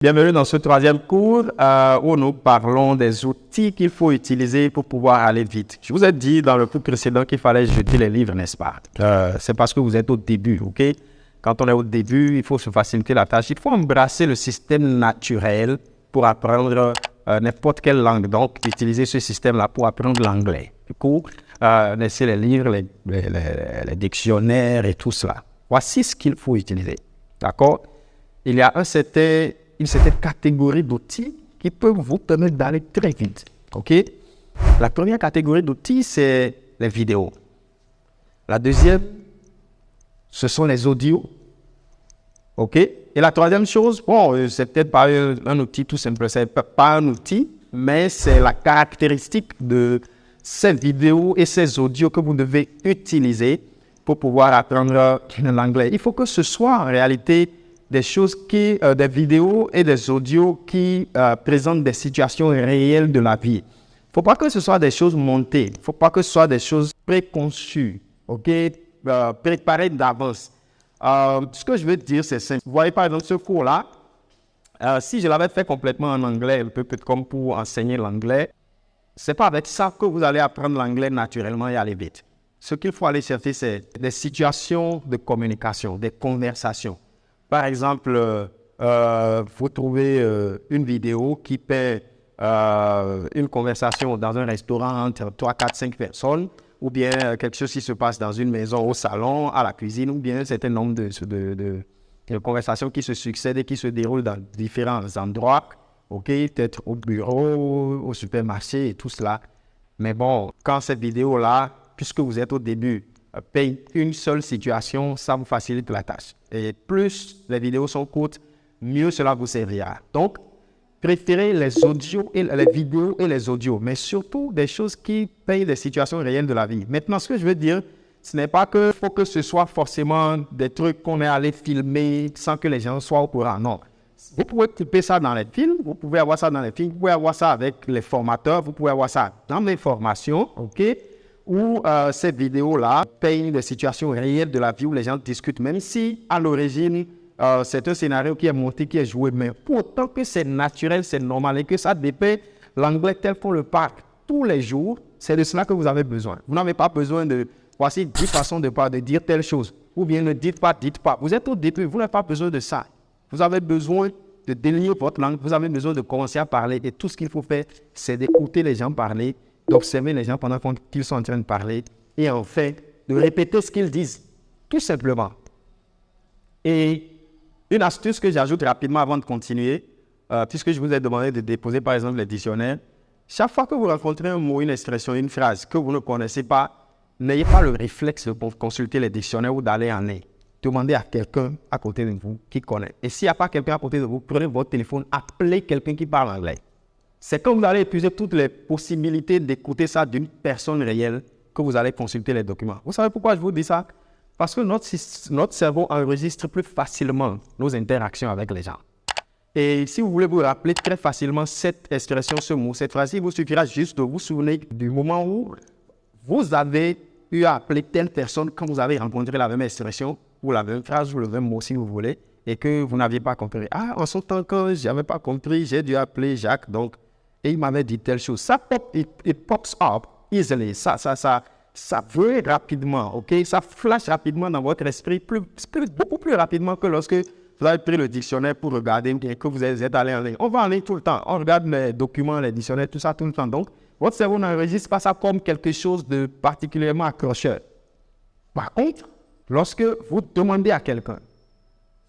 Bienvenue dans ce troisième cours où nous parlons des outils qu'il faut utiliser pour pouvoir aller vite. Je vous ai dit dans le cours précédent qu'il fallait jeter les livres, n'est-ce pas? C'est parce que vous êtes au début, ok? Quand on est au début, il faut se faciliter la tâche. Il faut embrasser le système naturel pour apprendre n'importe quelle langue. Donc, utiliser ce système-là pour apprendre l'anglais. Du coup, laissez les livres, les dictionnaires et tout cela. Voici ce qu'il faut utiliser, d'accord? Il y a une certaine catégorie d'outils qui peuvent vous permettre d'aller très vite. OK? La première catégorie d'outils, c'est les vidéos. La deuxième, ce sont les audios. OK? Et la troisième chose, bon, c'est peut-être pas un outil tout simple, c'est pas un outil, mais c'est la caractéristique de ces vidéos et ces audios que vous devez utiliser pour pouvoir apprendre l'anglais. Il faut que ce soit en réalité des choses des vidéos et des audios qui présentent des situations réelles de la vie. Il ne faut pas que ce soit des choses montées. Il ne faut pas que ce soit des choses préconçues, préparées d'avance. Ce que je veux dire, c'est simple. Vous voyez, par exemple, ce cours-là, si je l'avais fait complètement en anglais, un peu comme pour enseigner l'anglais, ce n'est pas avec ça que vous allez apprendre l'anglais naturellement et aller vite. Ce qu'il faut aller chercher, c'est des situations de communication, des conversations. Par exemple, vous trouvez une vidéo qui fait une conversation dans un restaurant entre 3, 4, 5 personnes, ou bien quelque chose qui se passe dans une maison, au salon, à la cuisine, ou bien un certain nombre de conversations qui se succèdent et qui se déroulent dans différents endroits, peut-être au bureau, au supermarché et tout cela. Mais bon, quand cette vidéo-là, puisque vous êtes au début, paye une seule situation, ça vous facilite la tâche. Et plus les vidéos sont courtes, mieux cela vous servira. Donc, préférez les audios et les vidéos et les audios, mais surtout des choses qui payent des situations réelles de la vie. Maintenant, ce que je veux dire, ce n'est pas qu'il faut que ce soit forcément des trucs qu'on est allé filmer sans que les gens soient au courant. Non. Vous pouvez clipper ça dans les films, vous pouvez avoir ça dans les films, vous pouvez avoir ça avec les formateurs, vous pouvez avoir ça dans les formations, où ces vidéos-là peignent des situations réelles de la vie où les gens discutent, même si à l'origine, c'est un scénario qui est monté, qui est joué, mais pour autant que c'est naturel, c'est normal et que ça dépeint l'anglais tel qu'on le parle tous les jours, c'est de cela que vous avez besoin. Vous n'avez pas besoin de, voici 10 façons de dire telle chose, ou bien ne dites pas. Vous êtes au début, vous n'avez pas besoin de ça. Vous avez besoin de délier votre langue, vous avez besoin de commencer à parler et tout ce qu'il faut faire, c'est d'écouter les gens parler, d'observer les gens pendant qu'ils sont en train de parler et enfin de répéter ce qu'ils disent, tout simplement. Et une astuce que j'ajoute rapidement avant de continuer, puisque je vous ai demandé de déposer par exemple les dictionnaires, chaque fois que vous rencontrez un mot, une expression, une phrase que vous ne connaissez pas, n'ayez pas le réflexe de consulter les dictionnaires ou d'aller en ligne. Demandez à quelqu'un à côté de vous qui connaît. Et s'il n'y a pas quelqu'un à côté de vous, prenez votre téléphone, appelez quelqu'un qui parle anglais. C'est quand vous allez épuiser toutes les possibilités d'écouter ça d'une personne réelle que vous allez consulter les documents. Vous savez pourquoi je vous dis ça? Parce que notre cerveau enregistre plus facilement nos interactions avec les gens. Et si vous voulez vous rappeler très facilement cette expression, ce mot, cette phrase, il vous suffira juste de vous souvenir du moment où vous avez eu à appeler telle personne quand vous avez rencontré la même expression ou la même phrase ou le même mot si vous voulez et que vous n'aviez pas compris. Ah, en ce temps, quand je n'avais pas compris, j'ai dû appeler Jacques, donc et il m'avait dit telle chose. Ça it pops up easily. Ça veut rapidement, Ça flash rapidement dans votre esprit, beaucoup plus rapidement que lorsque vous avez pris le dictionnaire pour regarder et que vous êtes allé en ligne. On va en ligne tout le temps. On regarde les documents, les dictionnaires, tout ça tout le temps. Donc, votre cerveau n'enregistre pas ça comme quelque chose de particulièrement accrocheur. Par contre, lorsque vous demandez à quelqu'un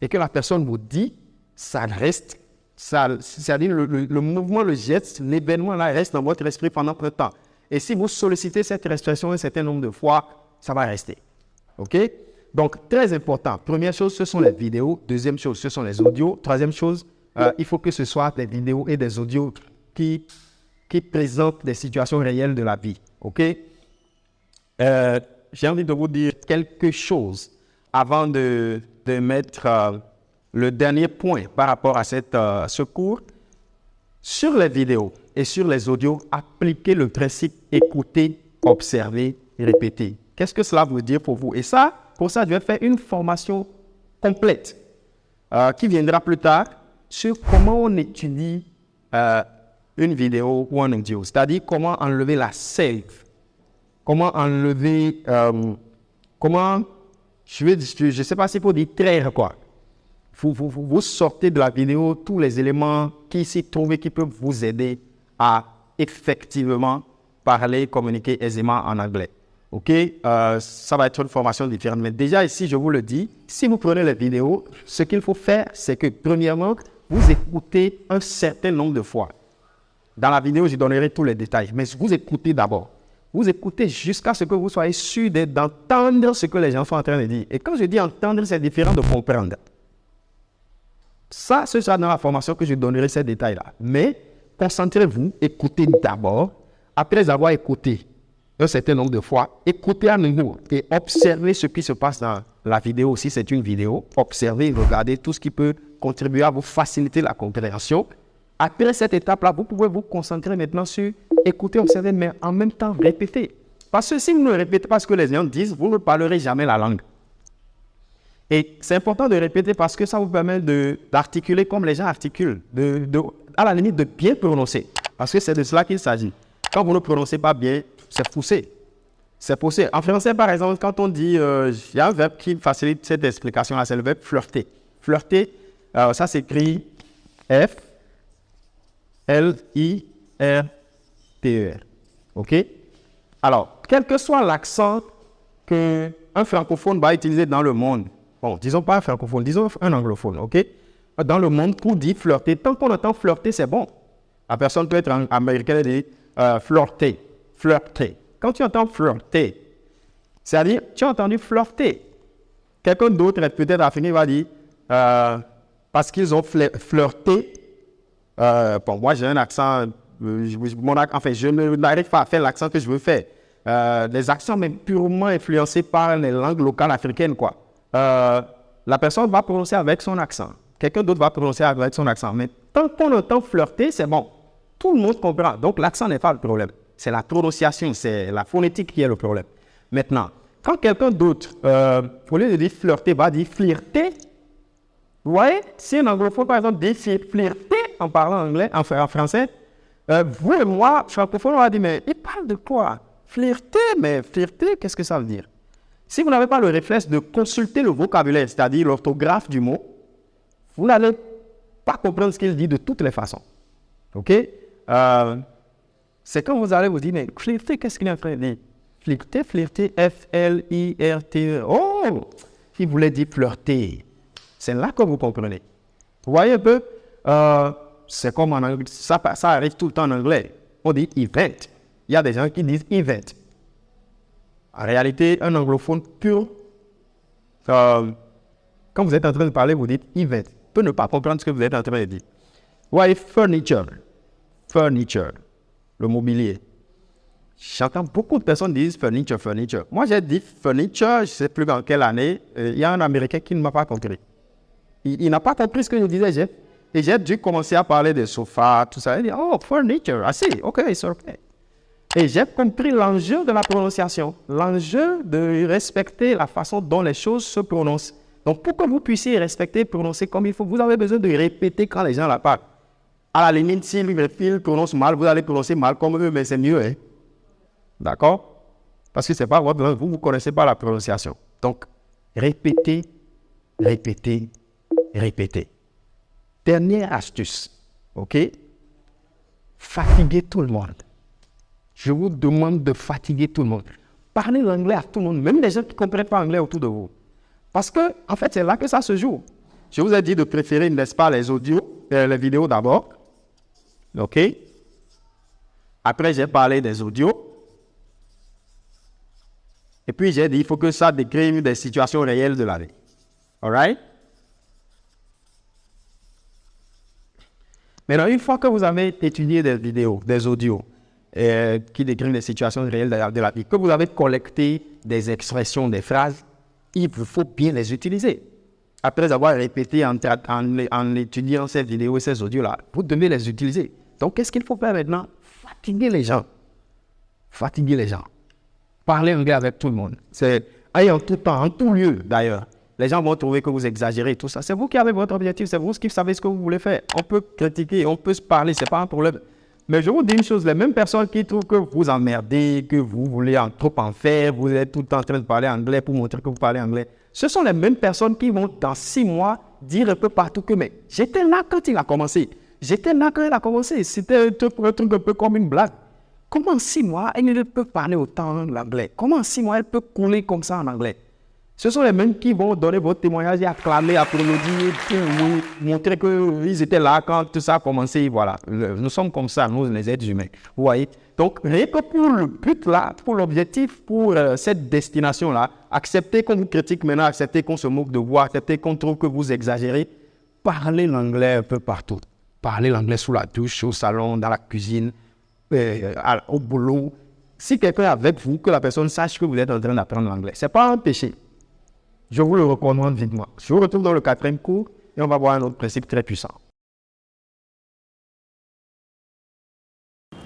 et que la personne vous dit, ça reste. C'est-à-dire le mouvement, le geste, l'événement là reste dans votre esprit pendant peu de temps. Et si vous sollicitez cette expression un certain nombre de fois, ça va rester. Donc, très important. Première chose, ce sont les vidéos. Deuxième chose, ce sont les audios. Troisième chose, il faut que ce soit des vidéos et des audios qui présentent des situations réelles de la vie. J'ai envie de vous dire quelque chose avant de mettre le dernier point par rapport à ce cours. Sur les vidéos et sur les audios, appliquez le principe écouter, observer, répéter. Qu'est-ce que cela veut dire pour vous? Et pour ça, je vais faire une formation complète qui viendra plus tard sur comment on étudie une vidéo ou un audio. C'est-à-dire comment enlever la save. Comment enlever... je ne sais pas s'il faut dire traire quoi. Vous sortez de la vidéo tous les éléments qui s'y trouvent et qui peuvent vous aider à effectivement parler, communiquer aisément en anglais. OK? Ça va être une formation différente. Mais déjà ici, je vous le dis, si vous prenez les vidéos, ce qu'il faut faire, c'est que premièrement, vous écoutez un certain nombre de fois. Dans la vidéo, je donnerai tous les détails. Mais vous écoutez d'abord. Vous écoutez jusqu'à ce que vous soyez sûr d'entendre ce que les gens sont en train de dire. Et quand je dis entendre, c'est différent de comprendre. Ça, ce sera dans la formation que je donnerai ces détails-là. Mais concentrez-vous, écoutez d'abord. Après avoir écouté un certain nombre de fois, écoutez à nouveau et observez ce qui se passe dans la vidéo. Si c'est une vidéo, observez, regardez tout ce qui peut contribuer à vous faciliter la compréhension. Après cette étape-là, vous pouvez vous concentrer maintenant sur écouter, observer, mais en même temps répéter. Parce que si vous ne répétez pas ce que les gens disent, vous ne parlerez jamais la langue. Et c'est important de répéter parce que ça vous permet d'articuler comme les gens articulent, à la limite de bien prononcer. Parce que c'est de cela qu'il s'agit. Quand vous ne prononcez pas bien, c'est poussé. C'est poussé. En français, par exemple, quand on dit, il y a un verbe qui facilite cette explication-là, c'est le verbe flirter. Flirter, ça s'écrit F-L-I-R-T-E-R. OK? Alors, quel que soit l'accent qu'un francophone va utiliser dans le monde, bon, disons pas un francophone, disons un anglophone, OK? Dans le monde, pour dire flirter, tant qu'on entend flirter, c'est bon. La personne peut être américaine et dire flirter, flirter. Quand tu entends flirter, c'est-à-dire, tu as entendu flirter. Quelqu'un d'autre, peut-être africain, va dire parce qu'ils ont flirté. Bon, moi, j'ai un accent, je n'arrive pas à faire l'accent que je veux faire. Les accents, mais purement influencés par les langues locales africaines, quoi. La personne va prononcer avec son accent. Quelqu'un d'autre va prononcer avec son accent. Mais tant qu'on entend flirter, c'est bon. Tout le monde comprend. Donc, l'accent n'est pas le problème. C'est la prononciation, c'est la phonétique qui est le problème. Maintenant, quand quelqu'un d'autre, au lieu de dire flirter, va dire flirter, vous voyez, si un anglophone, par exemple, dit flirter en parlant anglais, en français, vous et moi, francophone, on va dire, mais il parle de quoi? Flirter, mais flirter, qu'est-ce que ça veut dire? Si vous n'avez pas le réflexe de consulter le vocabulaire, c'est-à-dire l'orthographe du mot, vous n'allez pas comprendre ce qu'il dit de toutes les façons. OK? C'est quand vous allez vous dire, mais flirter, qu'est-ce qu'il est en train de dire? Flirter, flirter, F-L-I-R-T-E. Oh! Il voulait dire flirter. C'est là que vous comprenez. Vous voyez un peu? C'est comme en anglais, ça arrive tout le temps en anglais. On dit event. Il y a des gens qui disent event. En réalité, un anglophone pur, quand vous êtes en train de parler, vous dites event. Peut ne pas comprendre ce que vous êtes en train de dire. Vous voyez, furniture. Furniture. Le mobilier. J'entends beaucoup de personnes dire furniture, furniture. Moi, j'ai dit furniture, je ne sais plus dans quelle année. Il y a un Américain qui ne m'a pas compris. Il n'a pas compris ce que je disais. Et j'ai dû commencer à parler des sofas, tout ça. Il dit, oh, furniture. Ah si, ok, c'est ok. Et j'ai compris l'enjeu de la prononciation. L'enjeu de respecter la façon dont les choses se prononcent. Donc, pour que vous puissiez respecter, prononcer comme il faut, vous avez besoin de répéter quand les gens la parlent. À la limite, si ils prononcent mal, vous allez prononcer mal comme eux, mais c'est mieux. Hein? D'accord? Parce que ce n'est pas votre langue, vous ne connaissez pas la prononciation. Donc, répétez, répétez, répétez. Dernière astuce, ok? Fatiguez tout le monde. Je vous demande de fatiguer tout le monde. Parlez l'anglais à tout le monde, même les gens qui ne comprennent pas l'anglais autour de vous. Parce que, en fait, c'est là que ça se joue. Je vous ai dit de préférer, n'est-ce pas, les audios, les vidéos d'abord. OK? Après, j'ai parlé des audios. Et puis, j'ai dit, il faut que ça décrive des situations réelles de la vie. All right? Maintenant, une fois que vous avez étudié des vidéos, des audios, qui décrivent des situations réelles de la vie, que vous avez collecté des expressions, des phrases, il vous faut bien les utiliser. Après avoir répété en étudiant ces vidéos et ces audios-là, vous devez les utiliser. Donc, qu'est-ce qu'il faut faire maintenant? Fatiguer les gens. Fatiguer les gens. Parler anglais avec tout le monde. C'est en tout temps, en tout lieu d'ailleurs. Les gens vont trouver que vous exagérez, tout ça. C'est vous qui avez votre objectif, c'est vous qui savez ce que vous voulez faire. On peut critiquer, on peut se parler, ce n'est pas un problème. Mais je vous dis une chose, les mêmes personnes qui trouvent que vous emmerdez, que vous voulez trop en faire, vous êtes tout le temps en train de parler anglais pour montrer que vous parlez anglais, ce sont les mêmes personnes qui vont, dans 6 mois, dire un peu partout que mais j'étais là quand il a commencé. J'étais là quand il a commencé. C'était un truc un peu comme une blague. Comment en 6 mois, elle peut parler autant l'anglais? Comment en 6 mois, elle peut couler comme ça en anglais? Ce sont les mêmes qui vont donner votre témoignage et acclamer, applaudir, montrer qu'ils étaient là quand tout ça a commencé. Voilà. Nous sommes comme ça, nous, les êtres humains. Vous voyez? Donc, rien que pour le but là, pour l'objectif, pour cette destination-là, acceptez qu'on vous critique maintenant, acceptez qu'on se moque de vous, acceptez qu'on trouve que vous exagérez. Parlez l'anglais un peu partout. Parlez l'anglais sous la douche, au salon, dans la cuisine, au boulot. Si quelqu'un est avec vous, que la personne sache que vous êtes en train d'apprendre l'anglais. Ce n'est pas un péché. Je vous le recommande vivement. Je vous retrouve dans le 4e cours et on va voir un autre principe très puissant.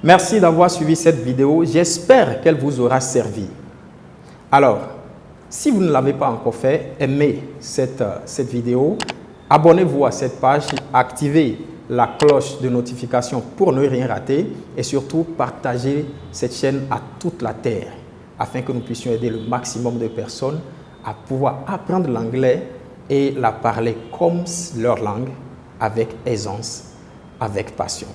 Merci d'avoir suivi cette vidéo. J'espère qu'elle vous aura servi. Alors, si vous ne l'avez pas encore fait, aimez cette vidéo. Abonnez-vous à cette page, activez la cloche de notification pour ne rien rater et surtout partagez cette chaîne à toute la terre afin que nous puissions aider le maximum de personnes à pouvoir apprendre l'anglais et la parler comme leur langue avec aisance, avec passion.